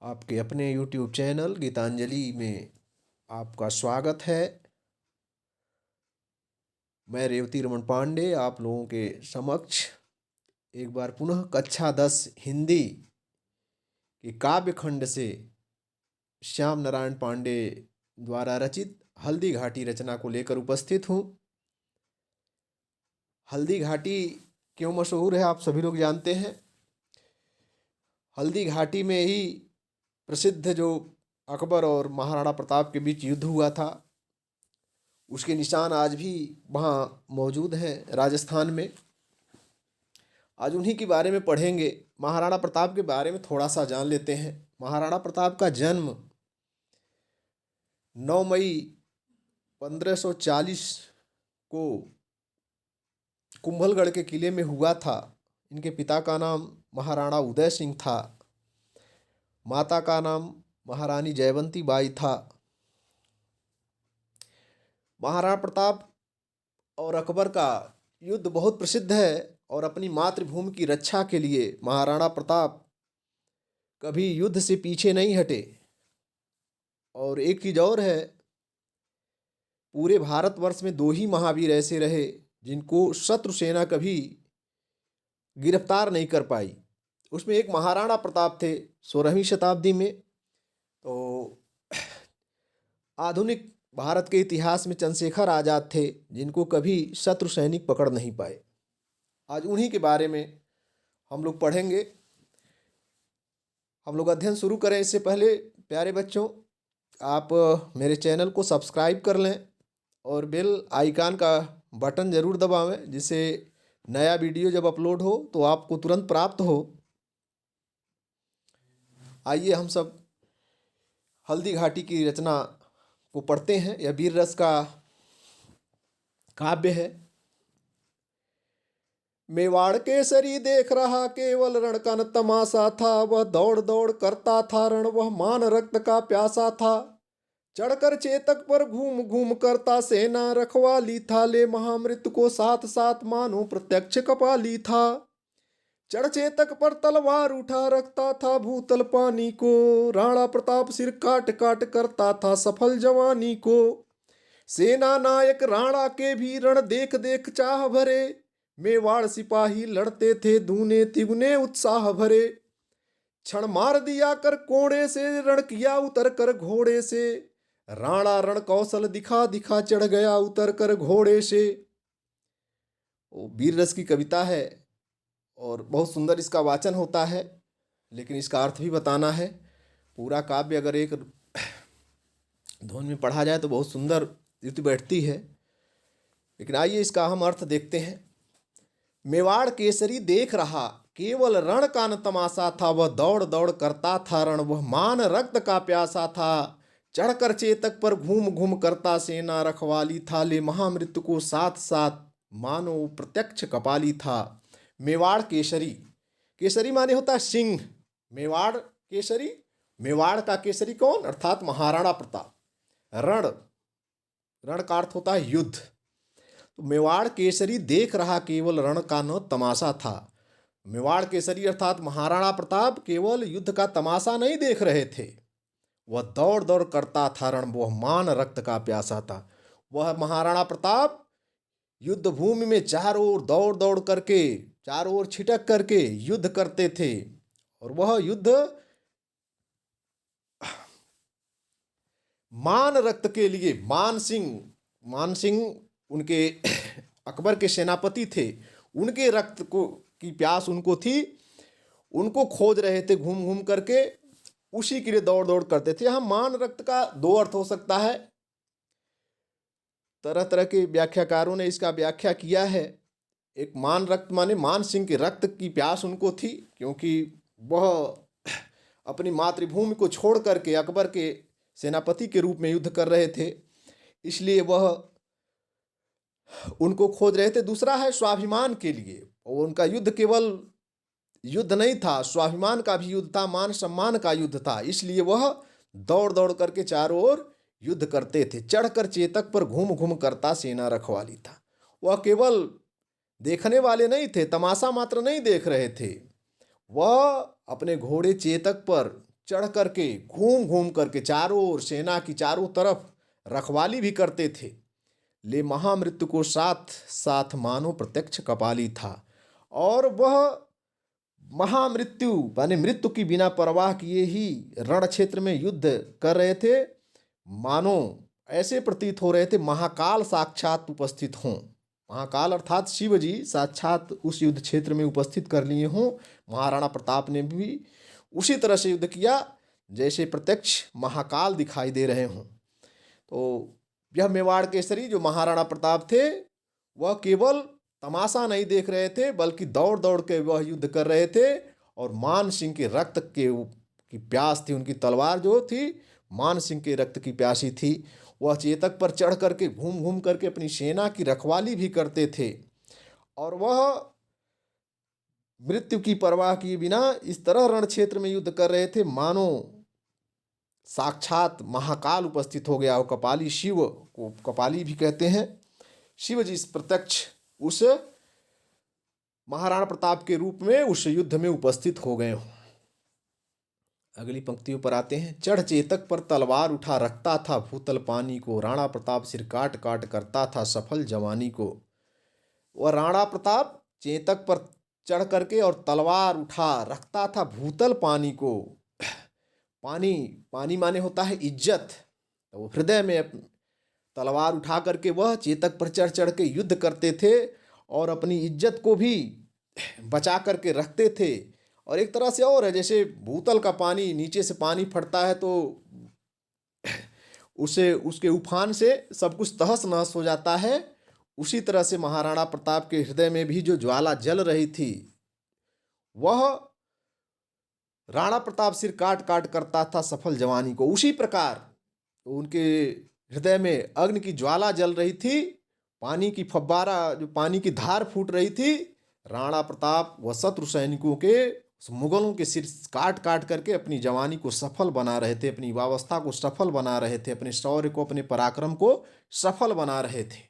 आपके अपने YouTube channel Geetanjali में आपका स्वागत है। मैं रेवती रमन पांडे आप लोगों के समक्ष एक बार पुनः कक्षा 10 हिंदी के काव्य खंड से श्याम नारायण पांडे द्वारा रचित हल्दी घाटी रचना को लेकर उपस्थित हूँ। हल्दी घाटी क्यों मशहूर है आप सभी लोग जानते हैं। हल्दी घाटी में ही प्रसिद्ध जो अकबर और महाराणा प्रताप के बीच युद्ध हुआ था, उसके निशान आज भी वहाँ मौजूद हैं राजस्थान में। आज उन्हीं के बारे में पढ़ेंगे। महाराणा प्रताप के बारे में थोड़ा सा जान लेते हैं। महाराणा प्रताप का जन्म 9 मई 1540 को कुंभलगढ़ के किले में हुआ था। इनके पिता का नाम महाराणा उदय सिंह था, माता का नाम महारानी जयवंती बाई था। महाराणा प्रताप और अकबर का युद्ध बहुत प्रसिद्ध है और अपनी मातृभूमि की रक्षा के लिए महाराणा प्रताप कभी युद्ध से पीछे नहीं हटे। और एक चीज़ और है, पूरे भारतवर्ष में 2 ही महावीर ऐसे रहे जिनको शत्रु सेना कभी गिरफ्तार नहीं कर पाई। उसमें एक महाराणा प्रताप थे 16वीं शताब्दी में। तो आधुनिक भारत के इतिहास में चंद्रशेखर आज़ाद थे जिनको कभी शत्रु सैनिक पकड़ नहीं पाए। आज उन्हीं के बारे में हम लोग पढ़ेंगे। हम लोग अध्ययन शुरू करें इससे पहले प्यारे बच्चों, आप मेरे चैनल को सब्सक्राइब कर लें और बेल आइकन का बटन ज़रूर दबावें, जिससे नया वीडियो जब अपलोड हो तो आपको तुरंत प्राप्त हो। आइए हम सब हल्दी घाटी की रचना को पढ़ते हैं। यह वीर रस का काव्य है। मेवाड़ केसरी देख रहा केवल रण का न तमाशा था, वह दौड़ दौड़ करता था रण, वह मान रक्त का प्यासा था। चढ़कर चेतक पर घूम घूम करता सेना रखवाली था, ले महामृत्यु को साथ साथ मानो प्रत्यक्ष कपाली था। चढ़ चेतक पर तलवार उठा रखता था भूतल पानी को, राणा प्रताप सिर काट काट करता था सफल जवानी को। सेना नायक राणा के भी रण देख देख चाह भरे, मेवाड़ सिपाही लड़ते थे दूने तिगुने उत्साह भरे। क्षण मार दिया कर कोड़े से, रण किया उतर कर घोड़े से, राणा रण कौशल दिखा दिखा चढ़ गया उतर कर घोड़े से। वो वीर रस की कविता है और बहुत सुंदर इसका वाचन होता है, लेकिन इसका अर्थ भी बताना है। पूरा काव्य अगर एक धुन में पढ़ा जाए तो बहुत सुंदर युति बैठती है। लेकिन आइए इसका हम अर्थ देखते हैं। मेवाड़ केसरी देख रहा केवल रण का न तमाशा था, वह दौड़ दौड़ करता था रण, वह मान रक्त का प्यासा था। चढ़कर चेतक पर घूम घूम करता सेना रखवाली था, ले महामृत्यु को साथ साथ मानो प्रत्यक्ष कपाली था। मेवाड़ केसरी, केसरी माने होता है सिंह। मेवाड़ केसरी, मेवाड़ का केसरी कौन, अर्थात महाराणा प्रताप। रण, रण का अर्थ होता है युद्ध। तो मेवाड़ केसरी देख रहा केवल रण का न तमाशा था। मेवाड़ केसरी अर्थात महाराणा प्रताप केवल युद्ध का तमाशा नहीं देख रहे थे, वह दौड़ दौड़ करता था रण, वह मान रक्त का प्यासा था। वह महाराणा प्रताप युद्ध भूमि में चारों ओर दौड़ दौड़ करके, चारों ओर छिटक करके युद्ध करते थे। और वह युद्ध मान रक्त के लिए, मान सिंह उनके अकबर के सेनापति थे, उनके रक्त को की प्यास उनको थी, उनको खोज रहे थे घूम घूम करके, उसी के लिए दौड़ दौड़ करते थे। यहाँ मान रक्त का 2 अर्थ हो सकता है। तरह तरह के व्याख्याकारों ने इसका व्याख्या किया है। एक मान रक्त माने मान सिंह के रक्त की प्यास उनको थी, क्योंकि वह अपनी मातृभूमि को छोड़ करके अकबर के सेनापति के रूप में युद्ध कर रहे थे, इसलिए वह उनको खोज रहे थे। दूसरा है स्वाभिमान के लिए, और उनका युद्ध केवल युद्ध नहीं था, स्वाभिमान का भी युद्ध था, मान सम्मान का युद्ध था, इसलिए वह दौड़ दौड़ करके चारों ओर युद्ध करते थे। चढ़कर चेतक पर घूम घूम करता सेना रखवाली था। वह केवल देखने वाले नहीं थे, तमाशा मात्र नहीं देख रहे थे, वह अपने घोड़े चेतक पर चढ़ करके घूम घूम करके चारों ओर सेना की चारों तरफ रखवाली भी करते थे। ले महामृत्यु को साथ साथ मानो प्रत्यक्ष कपाली था। और वह महामृत्यु माने मृत्यु की बिना परवाह किए ही रण क्षेत्र में युद्ध कर रहे थे। मानो ऐसे प्रतीत हो रहे थे महाकाल साक्षात उपस्थित हों। महाकाल अर्थात शिव जी साक्षात उस युद्ध क्षेत्र में उपस्थित कर लिए हों। महाराणा प्रताप ने भी उसी तरह से युद्ध किया जैसे प्रत्यक्ष महाकाल दिखाई दे रहे हों। तो यह मेवाड़ केसरी जो महाराणा प्रताप थे वह केवल तमाशा नहीं देख रहे थे बल्कि दौड़ दौड़ के वह युद्ध कर रहे थे। और मान सिंह के रक्त की प्यास थी, उनकी तलवार जो थी मान सिंह के रक्त की प्यासी थी। वह चेतक पर चढ़ करके घूम घूम करके अपनी सेना की रखवाली भी करते थे। और वह मृत्यु की परवाह किए बिना इस तरह रण क्षेत्र में युद्ध कर रहे थे मानो साक्षात महाकाल उपस्थित हो गया हो। कपाली शिव को कपाली भी कहते हैं। शिव जी प्रत्यक्ष उस महाराणा प्रताप के रूप में उस युद्ध में उपस्थित हो गए हों। अगली पंक्तियों पर आते हैं। चढ़ चेतक पर तलवार उठा रखता था भूतल पानी को, राणा प्रताप सिर काट काट करता था सफल जवानी को। वह राणा प्रताप चेतक पर चढ़ करके और तलवार उठा रखता था भूतल पानी को। पानी पानी माने होता है इज्जत। तो वो हृदय में तलवार उठा करके वह चेतक पर चढ़ चढ़ के युद्ध करते थे और अपनी इज्जत को भी बचा करके रखते थे। और एक तरह से और है, जैसे भूतल का पानी नीचे से पानी फटता है तो उसे उसके उफान से सब कुछ तहस नहस हो जाता है। उसी तरह से महाराणा प्रताप के हृदय में भी जो ज्वाला जल रही थी वह राणा प्रताप सिर काट काट करता था सफल जवानी को। उसी प्रकार उनके हृदय में अग्नि की ज्वाला जल रही थी, पानी की फव्वारा जो पानी की धार फूट रही थी। राणा प्रताप व शत्रु सैनिकों के मुगलों के सिर काट काट करके अपनी जवानी को सफल बना रहे थे, अपनी युवावस्था को सफल बना रहे थे, अपने शौर्य को अपने पराक्रम को सफल बना रहे थे।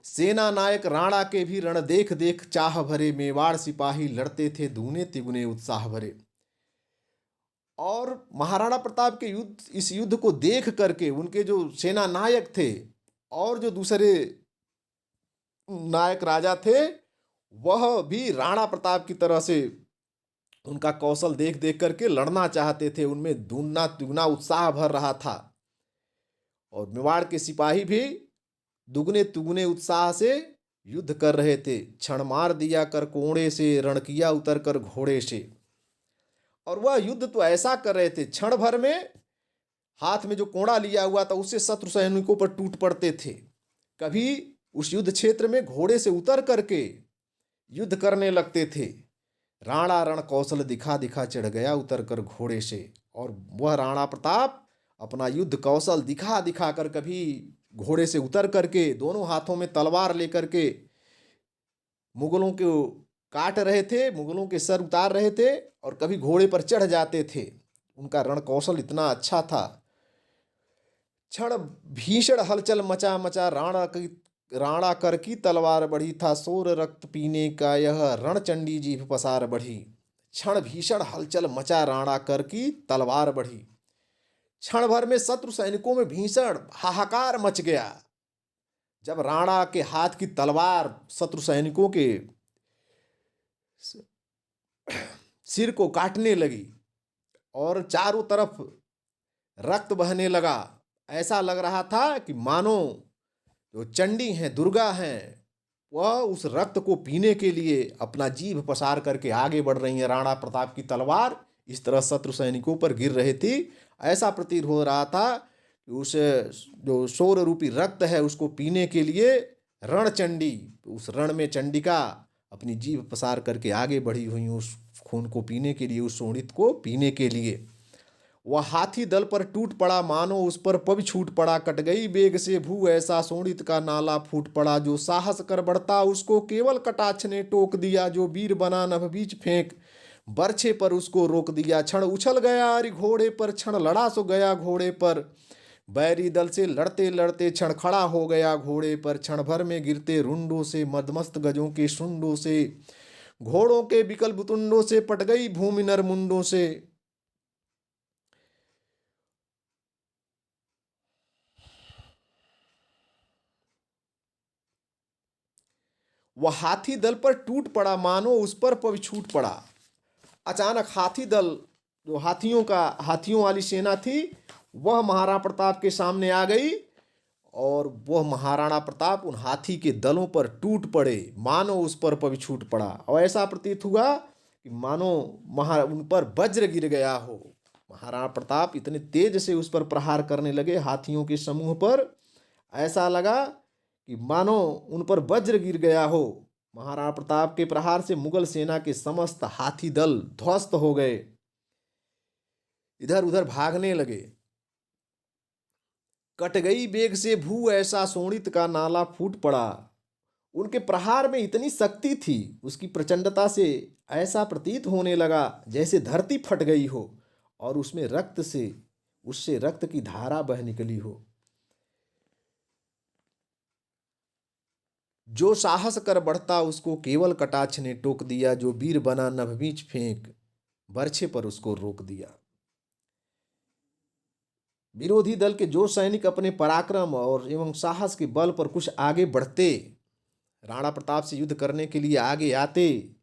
सेना नायक राणा के भी रण देख देख चाह भरे, मेवाड़ सिपाही लड़ते थे दूने तिगुने उत्साह भरे। और महाराणा प्रताप के इस युद्ध को देख करके उनके जो सेना नायक थे और जो दूसरे नायक राजा थे वह भी राणा प्रताप की तरह से उनका कौशल देख देख करके लड़ना चाहते थे। उनमें दूना तिगुना उत्साह भर रहा था। और मेवाड़ के सिपाही भी दुगने तिगुने उत्साह से युद्ध कर रहे थे। क्षण मार दिया कर कोड़े से, रण किया उतर कर घोड़े से। और वह युद्ध तो ऐसा कर रहे थे, क्षण भर में हाथ में जो कोड़ा लिया हुआ था उससे शत्रु सैनिकों पर टूट पड़ते थे। कभी उस युद्ध क्षेत्र में घोड़े से उतर करके युद्ध करने लगते थे। राणा रण कौशल दिखा दिखा चढ़ गया उतर कर घोड़े से। और वह राणा प्रताप अपना युद्ध कौशल दिखा दिखा कर कभी घोड़े से उतर करके दोनों हाथों में तलवार लेकर के मुगलों को काट रहे थे, मुगलों के सर उतार रहे थे और कभी घोड़े पर चढ़ जाते थे। उनका रण कौशल इतना अच्छा था। क्षण भीषण हलचल मचा मचा, राणा कर की तलवार बढ़ी था, शोर रक्त पीने का यह रणचंडी जीभ पसार बढ़ी। क्षण भीषण हलचल मचा, राणा कर की तलवार बढ़ी। क्षण भर में शत्रु सैनिकों में भीषण हाहाकार मच गया जब राणा के हाथ की तलवार शत्रु सैनिकों के सिर को काटने लगी और चारों तरफ रक्त बहने लगा। ऐसा लग रहा था कि मानो जो चंडी हैं, दुर्गा हैं, वह उस रक्त को पीने के लिए अपना जीभ पसार करके आगे बढ़ रही हैं। राणा प्रताप की तलवार इस तरह शत्रु सैनिकों पर गिर रही थी। ऐसा प्रतीत हो रहा था कि उस जो शौर्य रूपी रक्त है उसको पीने के लिए रणचंडी, उस रण में चंडिका अपनी जीभ पसार करके आगे बढ़ी हुई उस खून को पीने के लिए, उस शोणित को पीने के लिए। वह हाथी दल पर टूट पड़ा, मानो उस पर पग छूट पड़ा, कट गई बेग से भू ऐसा शोणित का नाला फूट पड़ा। जो साहस कर बढ़ता उसको केवल कटाक्ष ने टोक दिया, जो वीर बना नभ बीच फेंक बरछे पर उसको रोक दिया। क्षण उछल गया अरि घोड़े पर, क्षण लड़ा सो गया घोड़े पर, बैरी दल से लड़ते लड़ते क्षण खड़ा हो गया घोड़े पर। क्षण भर में गिरते रुंडों से, मदमस्त गजों के शुंडों से, घोड़ों के विकल बुतुंडों से, पट गई भूमि नरमुंडों से। वह हाथी दल पर टूट पड़ा, मानो उस पर पग छूट पड़ा। अचानक हाथी दल, जो हाथियों वाली सेना थी, वह महाराणा प्रताप के सामने आ गई और वह महाराणा प्रताप उन हाथी के दलों पर टूट पड़े, मानो उस पर पग छूट पड़ा। और ऐसा प्रतीत हुआ कि मानो उन पर वज्र गिर गया हो। महाराणा प्रताप इतने तेज से उस पर प्रहार करने लगे, हाथियों के समूह पर। ऐसा लगा कि मानो उन पर वज्र गिर गया हो। महाराणा प्रताप के प्रहार से मुगल सेना के समस्त हाथी दल ध्वस्त हो गए, इधर उधर भागने लगे। कट गई बेग से भू, ऐसा शोणित का नाला फूट पड़ा। उनके प्रहार में इतनी शक्ति थी, उसकी प्रचंडता से ऐसा प्रतीत होने लगा जैसे धरती फट गई हो और उससे रक्त की धारा बह निकली हो। जो साहस कर बढ़ता उसको केवल कटाक्ष ने टोक दिया, जो वीर बना नभबीच फेंक बरछे पर उसको रोक दिया। विरोधी दल के जो सैनिक अपने पराक्रम और एवं साहस के बल पर कुछ आगे बढ़ते, राणा प्रताप से युद्ध करने के लिए आगे आते,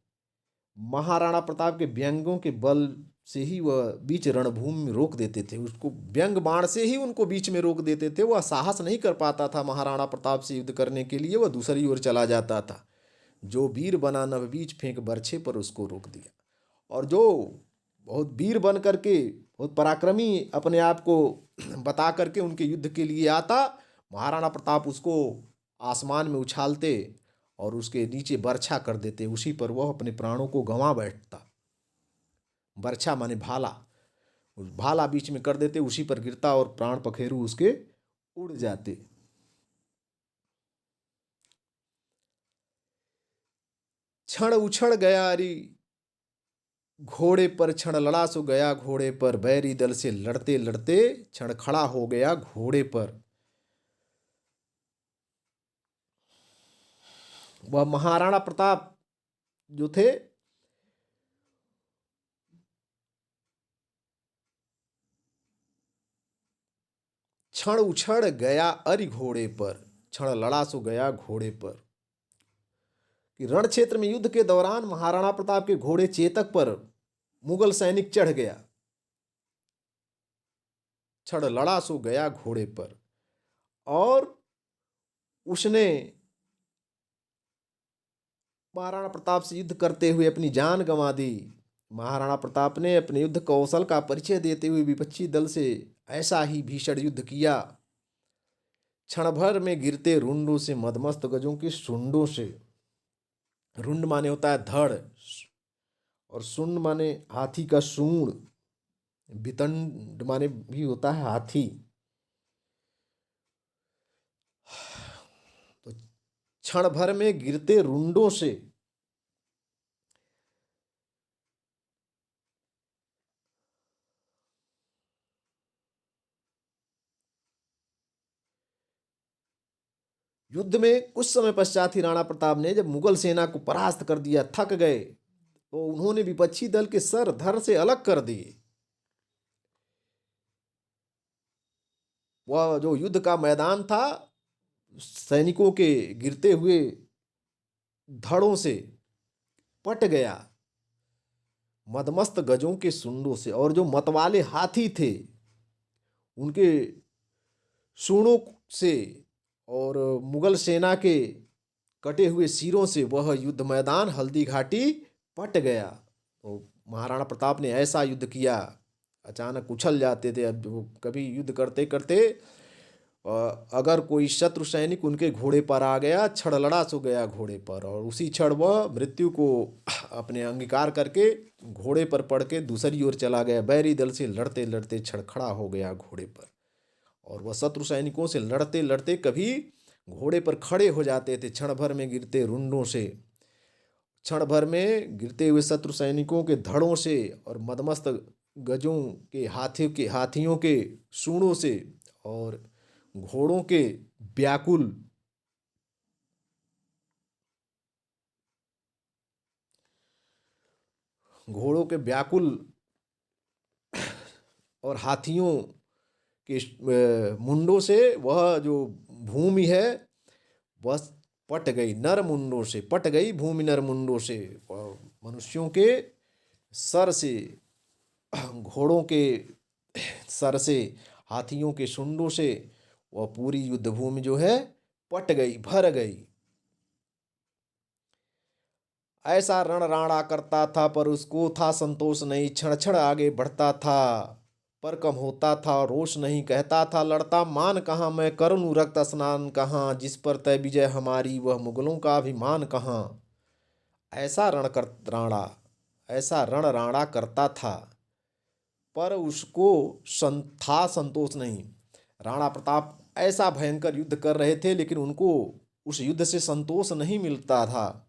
महाराणा प्रताप के व्यंगों के बल से ही वह बीच रणभूमि में रोक देते थे। उसको व्यंग बाण से ही उनको बीच में रोक देते थे। वह साहस नहीं कर पाता था महाराणा प्रताप से युद्ध करने के लिए, वह दूसरी ओर चला जाता था। जो वीर बना नभ बीच फेंक बरछे पर उसको रोक दिया। और जो बहुत वीर बन करके, बहुत पराक्रमी अपने आप को बता करके उनके युद्ध के लिए आता, महाराणा प्रताप उसको आसमान में उछालते और उसके नीचे बरछा कर देते। उसी पर वह अपने प्राणों को गंवा बैठता। बरछा माने भाला, उस भाला बीच में कर देते, उसी पर गिरता और प्राण पखेरु उसके उड़ जाते। क्षण उछड़ गया अरि घोड़े पर, क्षण लड़ा सो गया घोड़े पर, बैरी दल से लड़ते लड़ते क्षण खड़ा हो गया घोड़े पर। वह महाराणा प्रताप जो थे, क्षण उछड़ गया अरि घोड़े पर, क्षण लड़ा सो गया घोड़े पर। कि रण क्षेत्र में युद्ध के दौरान महाराणा प्रताप के घोड़े चेतक पर मुगल सैनिक चढ़ गया, क्षण लड़ा सो गया घोड़े पर, और उसने महाराणा प्रताप से युद्ध करते हुए अपनी जान गंवा दी। महाराणा प्रताप ने अपने युद्ध कौशल का परिचय देते हुए विपक्षी दल से ऐसा ही भीषण युद्ध किया। क्षण भर में गिरते रुंडों से, मदमस्त गजों के सुंडों से। रुंड माने होता है धड़, और सुंड माने हाथी का सूंड, वितंड माने भी होता है हाथी। तो क्षण भर में गिरते रुंडों से युद्ध में कुछ समय पश्चात ही राणा प्रताप ने जब मुगल सेना को परास्त कर दिया, थक गए, तो उन्होंने विपक्षी दल के सर धड़ से अलग कर दिए। वह जो युद्ध का मैदान था, सैनिकों के गिरते हुए धड़ों से पट गया, मदमस्त गजों के सुंडों से। और जो मतवाले हाथी थे, उनके सूंडों से और मुगल सेना के कटे हुए सिरों से वह युद्ध मैदान हल्दी घाटी पट गया। तो महाराणा प्रताप ने ऐसा युद्ध किया, अचानक उछल जाते थे। अब वो कभी युद्ध करते करते अगर कोई शत्रु सैनिक उनके घोड़े पर आ गया, क्षण लड़ा सो गया घोड़े पर, और उसी क्षण वह मृत्यु को अपने अंगीकार करके घोड़े पर पड़ के दूसरी ओर चला गया। बैरी दल से लड़ते लड़ते क्षण खड़ा हो गया घोड़े पर, और वह शत्रु सैनिकों से लड़ते लड़ते कभी घोड़े पर खड़े हो जाते थे। क्षण भर में गिरते रुंडों से, क्षण भर में गिरते हुए शत्रु सैनिकों के धड़ों से और मदमस्त गजों के हाथियों के सूंडों से और घोड़ों के व्याकुल और हाथियों के मुंडों से वह जो भूमि है वह पट गई नर मुंडों से, पट गई भूमि नर मुंडों से। और मनुष्यों के सर से, घोड़ों के सर से, हाथियों के शुंडों से वह पूरी युद्ध भूमि जो है पट गई, भर गई। ऐसा रण राणा करता था पर उसको था संतोष नहीं, क्षण क्षण आगे बढ़ता था पर कम होता था रोष नहीं। कहता था लड़ता मान कहाँ, मैं कर लूं रक्त स्नान कहाँ, जिस पर तय विजय हमारी वह मुगलों का अभिमान कहाँ। ऐसा ऐसा रण राणा करता था पर उसको था संतोष नहीं। राणा प्रताप ऐसा भयंकर युद्ध कर रहे थे लेकिन उनको उस युद्ध से संतोष नहीं मिलता था,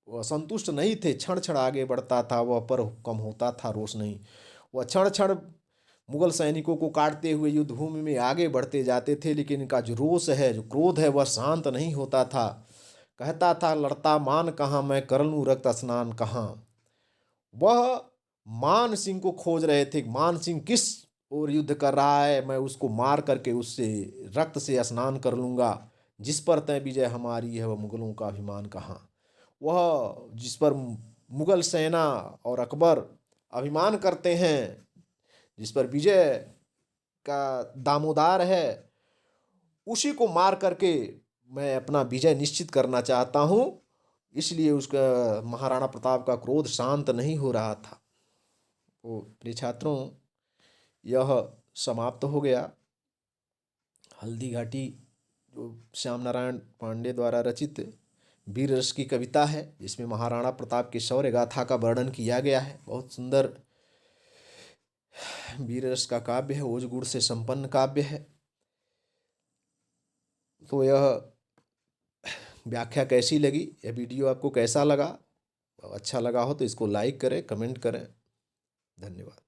वह संतुष्ट नहीं थे। क्षण क्षण आगे बढ़ता था वह पर कम होता था रोष नहीं। वह क्षण क्षण मुगल सैनिकों को काटते हुए युद्ध भूमि में आगे बढ़ते जाते थे लेकिन इनका जो रोष है, जो क्रोध है, वह शांत नहीं होता था। कहता था लड़ता मान कहाँ, मैं कर लूं रक्त स्नान कहाँ। वह मान सिंह को खोज रहे थे, मान सिंह किस ओर युद्ध कर रहा है, मैं उसको मार करके उससे रक्त से स्नान कर लूँगा। जिस पर तय विजय हमारी है वह मुगलों का अभिमान कहाँ। वह जिस पर मुगल सेना और अकबर अभिमान करते हैं, जिस पर विजय का दामोदार है, उसी को मार करके मैं अपना विजय निश्चित करना चाहता हूँ। इसलिए उसका महाराणा प्रताप का क्रोध शांत नहीं हो रहा था। तो प्रिय छात्रों, यह समाप्त हो गया हल्दी घाटी, जो श्याम नारायण पांडे द्वारा रचित वीर रस की कविता है, जिसमें महाराणा प्रताप की शौर्य गाथा का वर्णन किया गया है। बहुत सुंदर वीर रस का काव्य है, ओज गुण से संपन्न काव्य है। तो यह व्याख्या कैसी लगी, यह वीडियो आपको कैसा लगा? अच्छा लगा हो तो इसको लाइक करें, कमेंट करें। धन्यवाद।